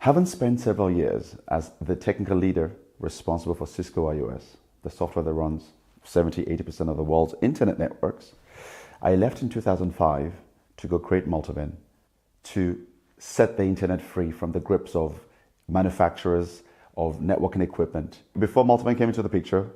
Having spent several years as the technical leader responsible for Cisco iOS, the software that runs 70-80% of the world's internet networks, I left in 2005 to go create Multiven, to set the internet free from the grips of manufacturers of networking equipment. Before Multiven came into the picture,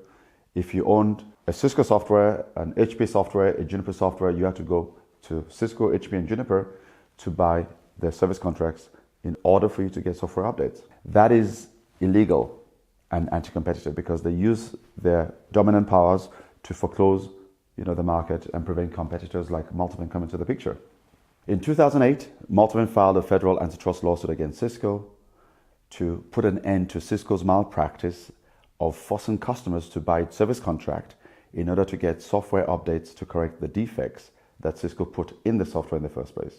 if you owned a Cisco software, an HP software, a Juniper software, you had to go to Cisco, HP, and Juniper to buy their service contracts in order for you to get software updates. That is illegal and anti-competitive because they use their dominant powers to foreclose the market and prevent competitors like Multiven coming to the picture. In 2008, Multiven filed a federal antitrust lawsuit against Cisco to put an end to Cisco's malpractice of forcing customers to buy its service contract in order to get software updates to correct the defects that Cisco put in the software in the first place.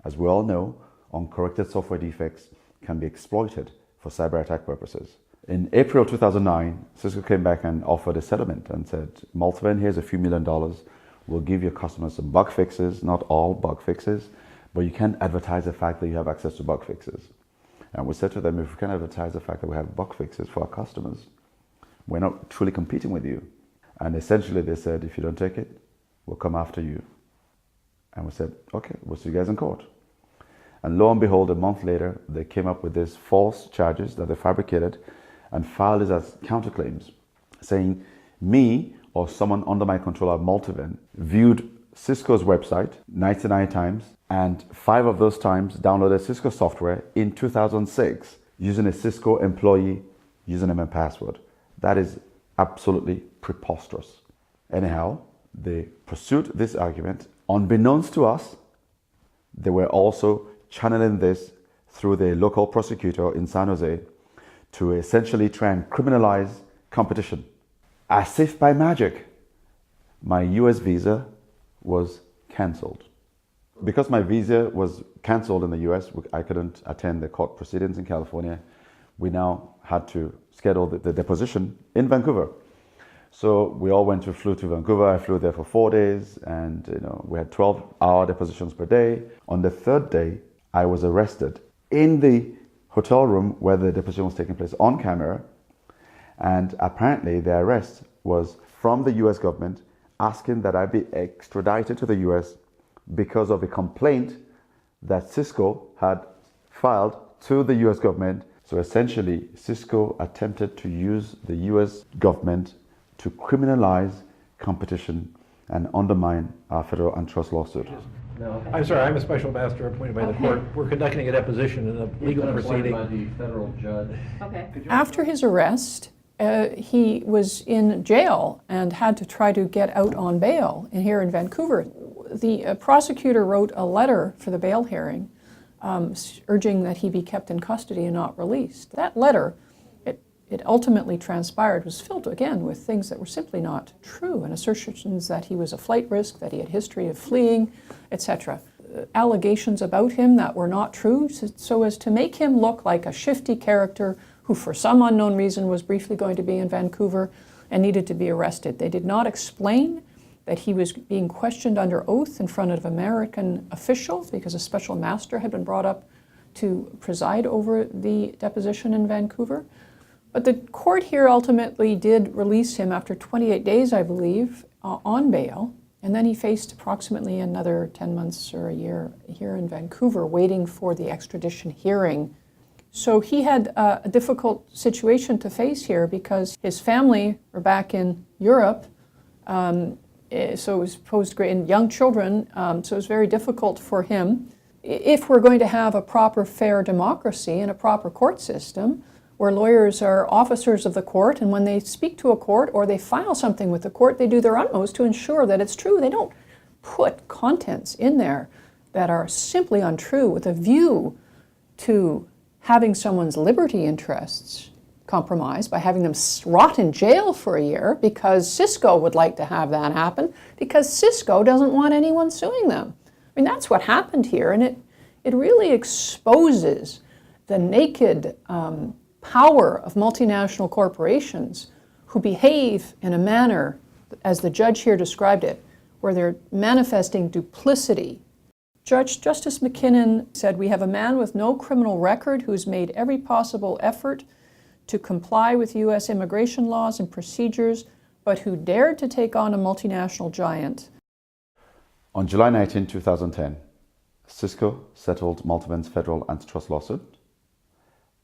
As we all know, uncorrected software defects can be exploited for cyber attack purposes. In April 2009, Cisco came back and offered a settlement and said, Multiven, here's a few $1 million. We'll give your customers some bug fixes, not all bug fixes, but you can't advertise the fact that you have access to bug fixes. And we said to them, if we can advertise the fact that we have bug fixes for our customers, we're not truly competing with you. And essentially they said, if you don't take it, we'll come after you. And we said, okay, we'll see you guys in court. And lo and behold, a month later, they came up with these false charges that they fabricated and filed it as counterclaims, saying me or someone under my control at Multiven viewed Cisco's website 99 times, and 5 of those times downloaded Cisco software in 2006 using a Cisco employee username and password. That is absolutely preposterous. Anyhow, they pursued this argument. Unbeknownst to us, they were also channeling this through the local prosecutor in San Jose to essentially try and criminalize competition. As if by magic, my US visa was cancelled. Because my visa was cancelled in the US, I couldn't attend the court proceedings in California. We now had to schedule the deposition in Vancouver. So we all flew to Vancouver. I flew there for 4 days, and we had 12-hour depositions per day. On the third day, I was arrested in the hotel room where the deposition was taking place on camera. And apparently the arrest was from the US government asking that I be extradited to the US because of a complaint that Cisco had filed to the US government. So essentially, Cisco attempted to use the US government to criminalize competition and undermine our federal antitrust lawsuit. No. I'm sorry, I'm a special master appointed by the court. We're conducting a deposition in a legal proceeding. By the federal judge. Okay. After his arrest, he was in jail and had to try to get out on bail here in Vancouver. The prosecutor wrote a letter for the bail hearing urging that he be kept in custody and not released. That letter, it ultimately transpired, was filled again with things that were simply not true, and assertions that he was a flight risk, that he had history of fleeing, etc. Allegations about him that were not true, so as to make him look like a shifty character who for some unknown reason was briefly going to be in Vancouver and needed to be arrested. They did not explain that he was being questioned under oath in front of American officials because a special master had been brought up to preside over the deposition in Vancouver. But the court here ultimately did release him after 28 days, I believe, on bail. And then he faced approximately another 10 months or a year here in Vancouver waiting for the extradition hearing. So he had a difficult situation to face here because his family were back in Europe. So it was posed great in young children, so it was very difficult for him. If we're going to have a proper, fair democracy and a proper court system, where lawyers are officers of the court, and when they speak to a court or they file something with the court, they do their utmost to ensure that it's true. They don't put contents in there that are simply untrue with a view to having someone's liberty interests compromised by having them rot in jail for a year because Cisco would like to have that happen because Cisco doesn't want anyone suing them. I mean, that's what happened here, and it really exposes the naked power of multinational corporations who behave in a manner, as the judge here described it, where they're manifesting duplicity, Justice McKinnon said, "We have a man with no criminal record who's made every possible effort to comply with U.S. immigration laws and procedures, but who dared to take on a multinational giant." On July 19, 2010, Cisco settled Multiven's federal antitrust lawsuit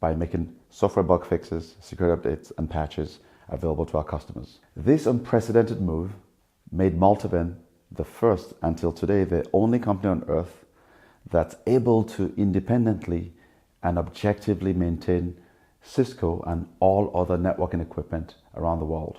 by making software bug fixes, security updates, and patches available to our customers. This unprecedented move made Multiven the first, until today, the only company on earth that's able to independently and objectively maintain Cisco and all other networking equipment around the world.